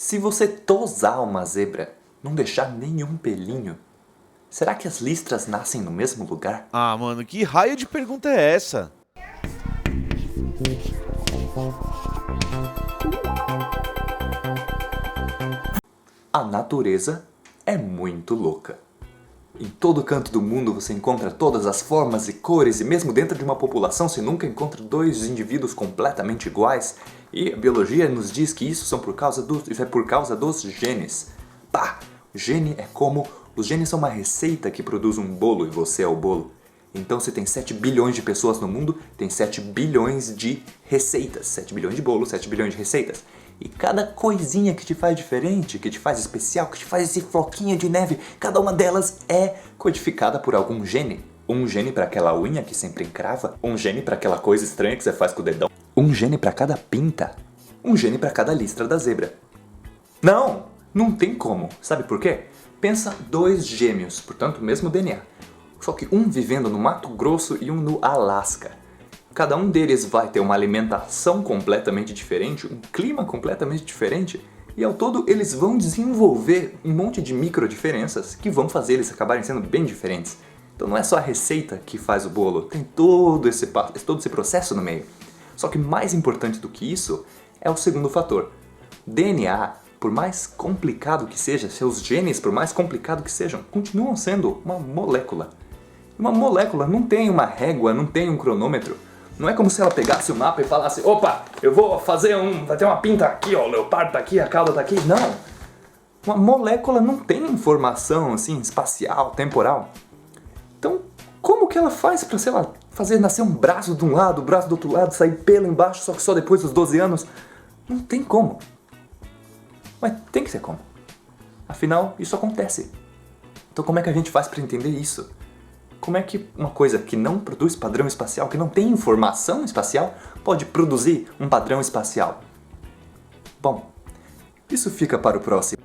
Se você tosar uma zebra, não deixar nenhum pelinho, será que as listras nascem no mesmo lugar? Ah, mano, que raio de pergunta é essa? A natureza é muito louca. Em todo canto do mundo você encontra todas as formas e cores, e mesmo dentro de uma população você nunca encontra dois indivíduos completamente iguais. E a biologia nos diz que isso é por causa dos genes. Pá! Gene é como... Os genes são uma receita que produz um bolo e você é o bolo. Então se tem 7 bilhões de pessoas no mundo, tem 7 bilhões de receitas. 7 bilhões de bolos, 7 bilhões de receitas. E cada coisinha que te faz diferente, que te faz especial, que te faz esse floquinho de neve, cada uma delas é codificada por algum gene. Um gene para aquela unha que sempre encrava, um gene para aquela coisa estranha que você faz com o dedão, um gene para cada pinta, um gene para cada listra da zebra. Não tem como. Sabe por quê? Pensa dois gêmeos, portanto o mesmo DNA. Só que um vivendo no Mato Grosso e um no Alasca. Cada um deles vai ter uma alimentação completamente diferente, um clima completamente diferente, e ao todo eles vão desenvolver um monte de micro diferenças que vão fazer eles acabarem sendo bem diferentes. Então não é só a receita que faz o bolo, tem todo esse processo no meio. Só que mais importante do que isso é o segundo fator. DNA, por mais complicado que seja, seus genes, por mais complicado que sejam, continuam sendo uma molécula. Uma molécula não tem uma régua, não tem um cronômetro. Não é como se ela pegasse o mapa e falasse: opa, eu vou fazer vai ter uma pinta aqui, ó, o leopardo tá aqui, a cauda tá aqui. Não! Uma molécula não tem informação, assim, espacial, temporal. Então, como que ela faz pra, sei lá, fazer nascer um braço de um lado, o braço do outro lado, sair pelo embaixo, só que só depois dos 12 anos? Não tem como. Mas tem que ser como. Afinal, isso acontece. Então como é que a gente faz pra entender isso? Como é que uma coisa que não produz padrão espacial, que não tem informação espacial, pode produzir um padrão espacial? Bom, isso fica para o próximo.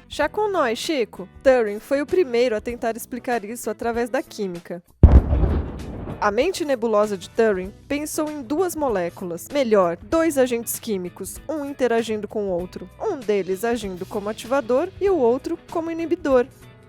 Já com nós, Chico, Turing foi o primeiro a tentar explicar isso através da química. A mente nebulosa de Turing pensou em duas moléculas, melhor, dois agentes químicos, um interagindo com o outro, um deles agindo como ativador e o outro como inibidor.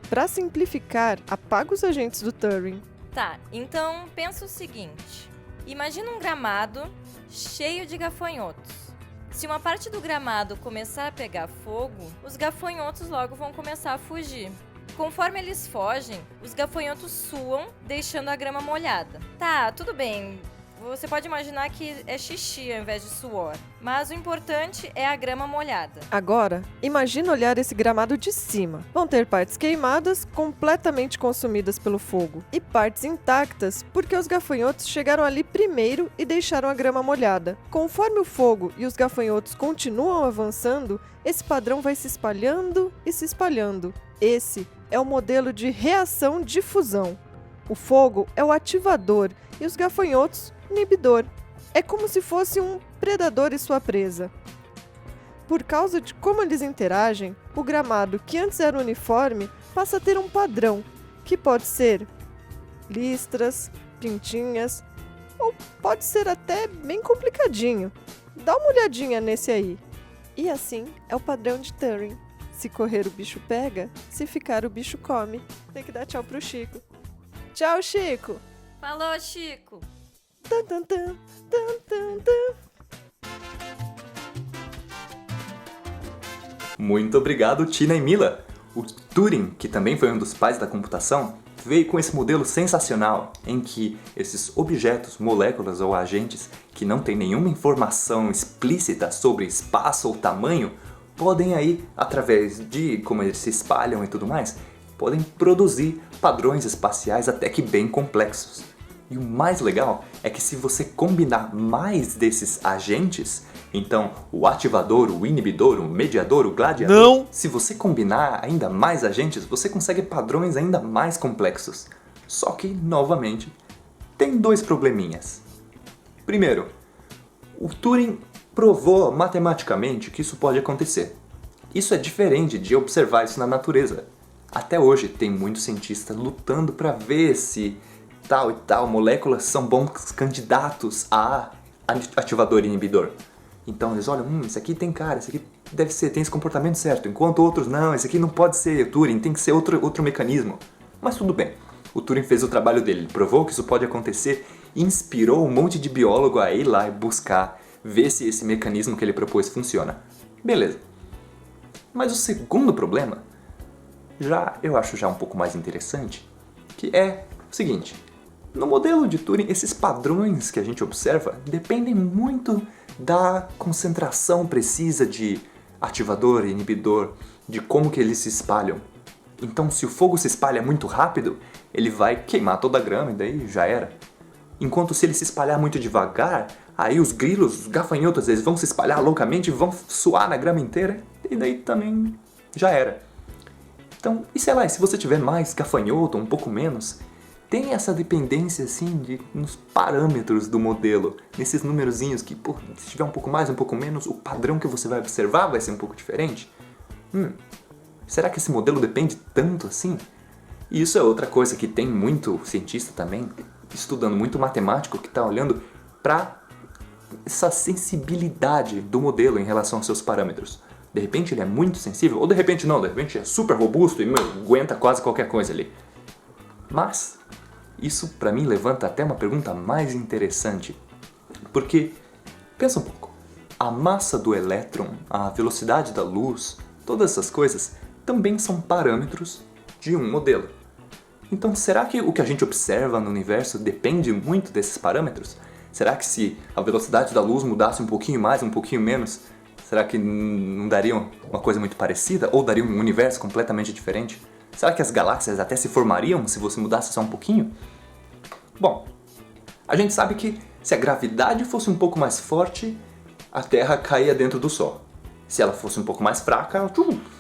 Para simplificar, apaga os agentes do Turing. Tá, então pensa o seguinte. Imagina um gramado cheio de gafanhotos. Se uma parte do gramado começar a pegar fogo, os gafanhotos logo vão começar a fugir. Conforme eles fogem, os gafanhotos suam, deixando a grama molhada. Tá, tudo bem. Você pode imaginar que é xixi ao invés de suor. Mas o importante é a grama molhada. Agora, imagina olhar esse gramado de cima. Vão ter partes queimadas, completamente consumidas pelo fogo, e partes intactas, porque os gafanhotos chegaram ali primeiro e deixaram a grama molhada. Conforme o fogo e os gafanhotos continuam avançando, esse padrão vai se espalhando e se espalhando. Esse é o modelo de reação-difusão. O fogo é o ativador e os gafanhotos, o inibidor. É como se fosse um predador e sua presa. Por causa de como eles interagem, o gramado que antes era uniforme passa a ter um padrão, que pode ser listras, pintinhas, ou pode ser até bem complicadinho. Dá uma olhadinha nesse aí. E assim é o padrão de Turing. Se correr o bicho pega, se ficar o bicho come. Tem que dar tchau pro Chico. Tchau, Chico! Falou, Chico! Tan, tan, tan, tan, tan, tan. Muito obrigado, Tina e Mila! O Turing, que também foi um dos pais da computação, veio com esse modelo sensacional em que esses objetos, moléculas ou agentes que não têm nenhuma informação explícita sobre espaço ou tamanho podem aí, através de como eles se espalham e tudo mais, podem produzir padrões espaciais até que bem complexos. E o mais legal é que se você combinar mais desses agentes, então o ativador, o inibidor, o mediador, o gladiador, Não! Se você combinar ainda mais agentes, você consegue padrões ainda mais complexos. Só que, novamente, tem dois probleminhas. Primeiro, o Turing provou matematicamente que isso pode acontecer. Isso é diferente de observar isso na natureza. Até hoje tem muitos cientistas lutando para ver se tal e tal moléculas são bons candidatos a ativador e inibidor. Então eles olham, esse aqui tem cara, esse aqui deve ser, tem esse comportamento certo, enquanto outros não, esse aqui não pode ser o Turing, tem que ser outro mecanismo. Mas tudo bem, o Turing fez o trabalho dele, ele provou que isso pode acontecer, inspirou um monte de biólogo a ir lá e buscar, ver se esse mecanismo que ele propôs funciona. Beleza. Mas o segundo problema, eu acho já um pouco mais interessante, que é o seguinte: no modelo de Turing, esses padrões que a gente observa dependem muito da concentração precisa de ativador e inibidor, de como que eles se espalham. Então, se o fogo se espalha muito rápido, ele vai queimar toda a grama e daí já era. Enquanto se ele se espalhar muito devagar, aí os grilos, os gafanhotos, eles vão se espalhar loucamente, vão suar na grama inteira e daí também já era. Então, e sei lá, se você tiver mais gafanhoto, um pouco menos, tem essa dependência assim nos parâmetros do modelo, nesses numerozinhos que, se tiver um pouco mais, um pouco menos, o padrão que você vai observar vai ser um pouco diferente. Será que esse modelo depende tanto assim? E isso é outra coisa que tem muito cientista também, estudando muito matemático, que está olhando para essa sensibilidade do modelo em relação aos seus parâmetros. De repente ele é muito sensível, ou de repente não, de repente é super robusto e aguenta quase qualquer coisa ali. Mas isso para mim levanta até uma pergunta mais interessante, porque, pensa um pouco, a massa do elétron, a velocidade da luz, todas essas coisas também são parâmetros de um modelo. Então será que o que a gente observa no universo depende muito desses parâmetros? Será que se a velocidade da luz mudasse um pouquinho mais, um pouquinho menos, será que não daria uma coisa muito parecida? Ou daria um universo completamente diferente? Será que as galáxias até se formariam se você mudasse só um pouquinho? Bom, a gente sabe que se a gravidade fosse um pouco mais forte, a Terra caía dentro do Sol. Se ela fosse um pouco mais fraca, ela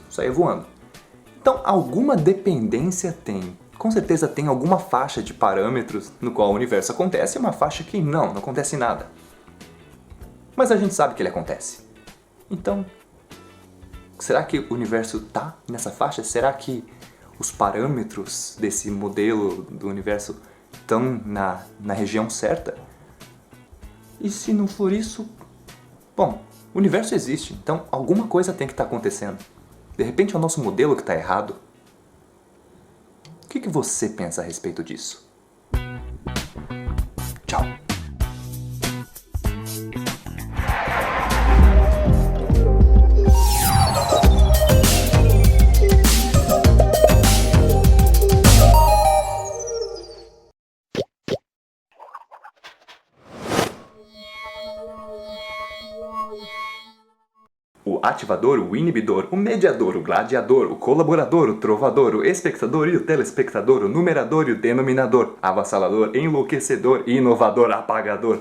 saía voando. Então, alguma dependência tem. Com certeza tem alguma faixa de parâmetros no qual o universo acontece e uma faixa que não acontece nada. Mas a gente sabe que ele acontece. Então, será que o universo está nessa faixa? Será que os parâmetros desse modelo do universo estão na região certa? E se não for isso, bom, o universo existe, então alguma coisa tem que estar acontecendo. De repente é o nosso modelo que está errado. O que você pensa a respeito disso? Tchau! O ativador, o inibidor, o mediador, o gladiador, o colaborador, o trovador, o espectador e o telespectador, o numerador e o denominador, avassalador, enlouquecedor, inovador, apagador.